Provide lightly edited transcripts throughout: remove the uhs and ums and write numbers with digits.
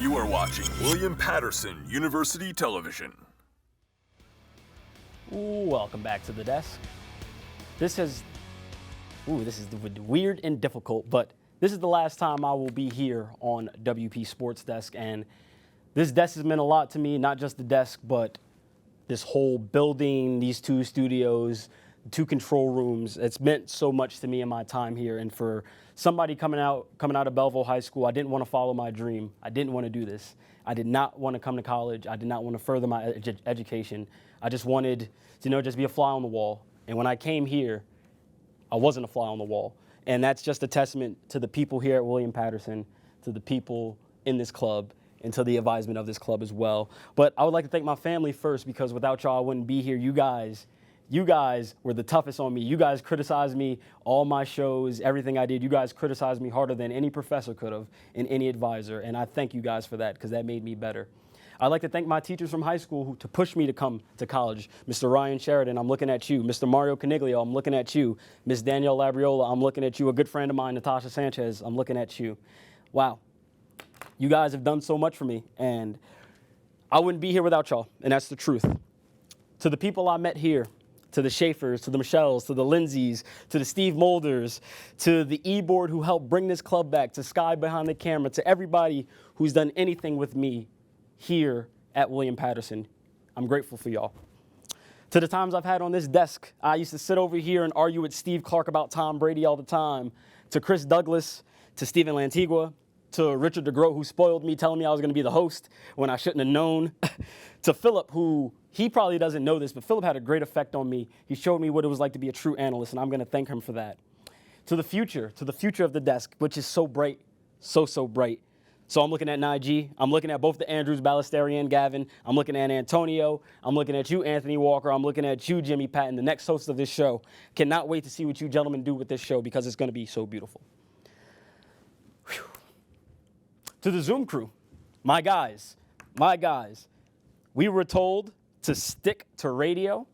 You are watching William Patterson University Television. Welcome back to the desk. This is weird and difficult, but this is the last time I will be here on WP Sports Desk, and this desk has meant a lot to me, not just the desk, but this whole building, these two studios, 2 control rooms. It's meant so much to me in my time here, and for somebody coming out of Belleville High School, I didn't want to follow my dream. I didn't want to do this. I did not want to come to college. I did not want to further my education. I just wanted to, just be a fly on the wall. And when I came here, I wasn't a fly on the wall. And that's just a testament to the people here at William Patterson, to the people in this club, and to the advisement of this club as well. But I would like to thank my family first, because without y'all, I wouldn't be here. You guys were the toughest on me. You guys criticized me, all my shows, everything I did. You guys criticized me harder than any professor could have and any advisor. And I thank you guys for that, because that made me better. I'd like to thank my teachers from high school to push me to come to college. Mr. Ryan Sheridan, I'm looking at you. Mr. Mario Caniglio, I'm looking at you. Ms. Danielle Labriola, I'm looking at you. A good friend of mine, Natasha Sanchez, I'm looking at you. Wow. You guys have done so much for me, and I wouldn't be here without y'all, and that's the truth. To the people I met here, to the Schaefers, to the Michelles, to the Lindsays, to the Steve Molders, to the E-Board who helped bring this club back, to Sky behind the camera, to everybody who's done anything with me here at William Patterson, I'm grateful for y'all. To the times I've had on this desk, I used to sit over here and argue with Steve Clark about Tom Brady all the time, to Chris Douglas, to Stephen Lantigua, to Richard DeGroat, who spoiled me, telling me I was going to be the host when I shouldn't have known, to Philip, who he probably doesn't know this, but Philip had a great effect on me. He showed me what it was like to be a true analyst, and I'm going to thank him for that. To the future of the desk, which is so bright, so bright. So I'm looking at Najee. I'm looking at both the Andrews, Ballesteri, and Gavin. I'm looking at Antonio. I'm looking at you, Anthony Walker. I'm looking at you, Jimmy Patton, the next host of this show. Cannot wait to see what you gentlemen do with this show, because it's going to be so beautiful. Whew. To the Zoom crew, my guys, we were told to stick to radio.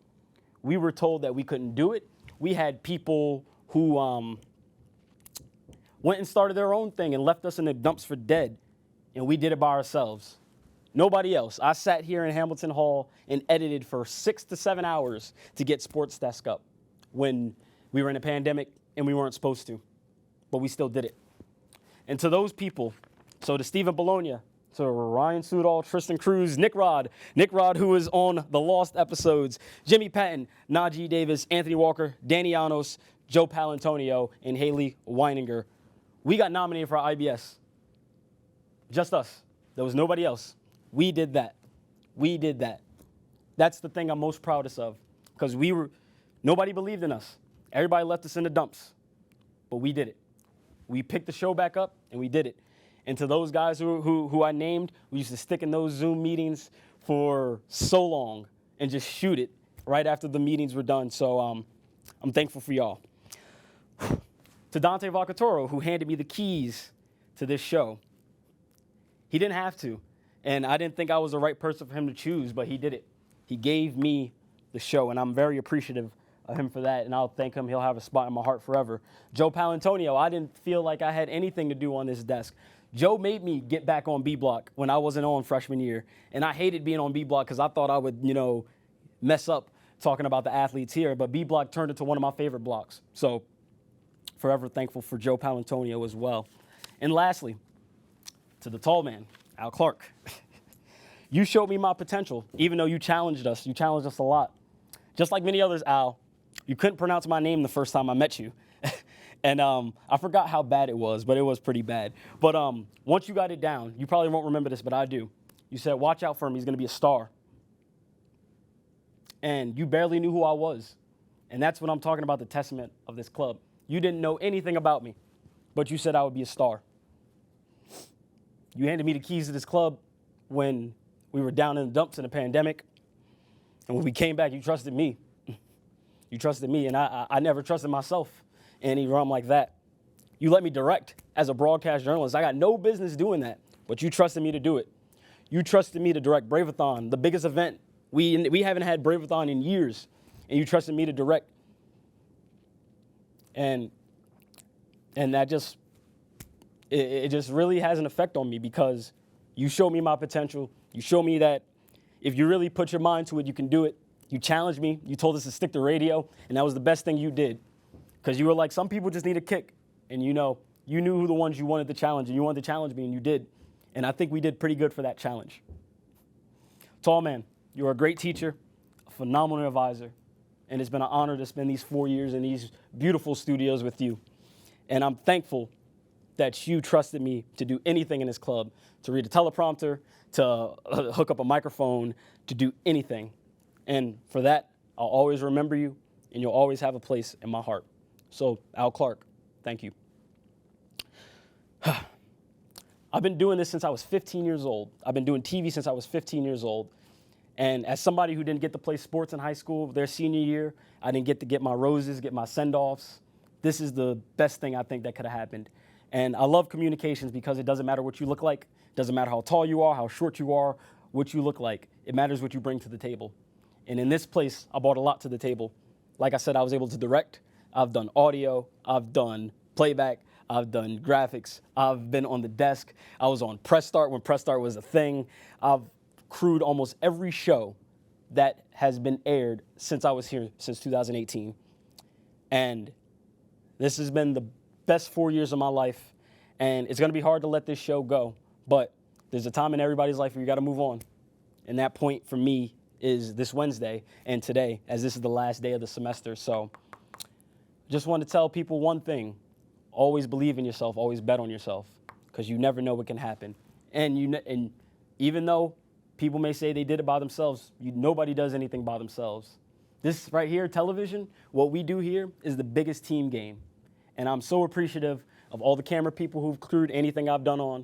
We were told that we couldn't do it. We had people who went and started their own thing and left us in the dumps for dead, and we did it by ourselves. Nobody else. I sat here in Hamilton Hall and edited for 6 to 7 hours to get Sports Desk up when we were in a pandemic and we weren't supposed to, but we still did it. And to those people, so to Stephen Bologna, to Ryan Sudol, Tristan Cruz, Nick Rod, who was on the Lost episodes, Jimmy Patton, Najee Davis, Anthony Walker, Danny Llanos, Joe Palantonio, and Haley Weininger. We got nominated for our IBS. Just us. There was nobody else. We did that. That's the thing I'm most proudest of, because nobody believed in us. Everybody left us in the dumps, but we did it. We picked the show back up, and we did it. And to those guys who I named, we used to stick in those Zoom meetings for so long and just shoot it right after the meetings were done. So I'm thankful for y'all. To Dante Vacatoro, who handed me the keys to this show. He didn't have to, and I didn't think I was the right person for him to choose, but he did it. He gave me the show, and I'm very appreciative of him for that, and I'll thank him. He'll have a spot in my heart forever. Joe Palantonio, I didn't feel like I had anything to do on this desk. Joe made me get back on B Block when I wasn't on freshman year, and I hated being on B Block because I thought I would, mess up talking about the athletes here, but B Block turned into one of my favorite blocks. So forever thankful for Joe Palantonio as well. And lastly, to the tall man, Al Clark. You showed me my potential, even though you challenged us. You challenged us a lot. Just like many others, Al, you couldn't pronounce my name the first time I met you. And I forgot how bad it was, but it was pretty bad. But once you got it down, you probably won't remember this, but I do. You said, watch out for him. He's going to be a star. And you barely knew who I was. And that's what I'm talking about, the testament of this club. You didn't know anything about me, but you said I would be a star. You handed me the keys to this club when we were down in the dumps in the pandemic. And when we came back, you trusted me. You trusted me, and I never trusted myself in any realm like that. You let me direct as a broadcast journalist. I got no business doing that, but you trusted me to do it. You trusted me to direct Brave-a-thon, the biggest event. We haven't had Brave-a-thon in years, and you trusted me to direct. And that just, it just really has an effect on me, because You showed me my potential. You showed me that if you really put your mind to it, you can do it. You challenged me. You told us to stick to radio, and that was the best thing you did. Because you were like, some people just need a kick. And you knew who the ones you wanted to challenge, and you wanted to challenge me, and you did. And I think we did pretty good for that challenge. Tall man, you're a great teacher, a phenomenal advisor, and it's been an honor to spend these 4 years in these beautiful studios with you. And I'm thankful that you trusted me to do anything in this club, to read a teleprompter, to hook up a microphone, to do anything. And for that, I'll always remember you, and you'll always have a place in my heart. So, Al Clark, thank you. I've been doing this since I was 15 years old. I've been doing TV since I was 15 years old. And as somebody who didn't get to play sports in high school, their senior year, I didn't get to get my roses, get my send-offs. This is the best thing I think that could have happened. And I love communications because it doesn't matter what you look like. It doesn't matter how tall you are, how short you are, what you look like. It matters what you bring to the table. And in this place, I brought a lot to the table. Like I said, I was able to direct. I've done audio. I've done playback. I've done graphics. I've been on the desk. I was on Press Start when Press Start was a thing. I've crewed almost every show that has been aired since I was here, since 2018. And this has been the best 4 years of my life. And it's going to be hard to let this show go. But there's a time in everybody's life where you got to move on. And that point for me is this Wednesday and today, as this is the last day of the semester. So just want to tell people one thing. Always believe in yourself. Always bet on yourself, because you never know what can happen. And even though people may say they did it by themselves, nobody does anything by themselves. This right here, television, what we do here is the biggest team game. And I'm so appreciative of all the camera people who've crewed anything I've done on,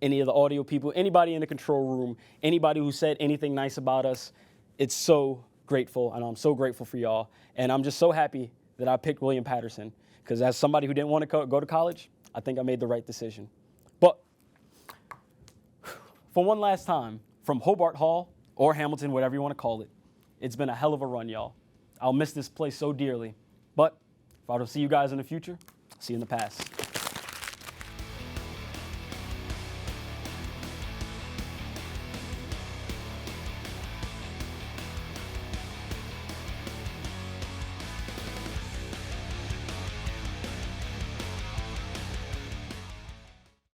any of the audio people, anybody in the control room, anybody who said anything nice about us. It's so grateful, and I'm so grateful for y'all. And I'm just so happy that I picked William Patterson. Because as somebody who didn't want to go to college, I think I made the right decision. But for one last time, from Hobart Hall or Hamilton, whatever you want to call it, it's been a hell of a run, y'all. I'll miss this place so dearly. But if I don't see you guys in the future, I'll see you in the past.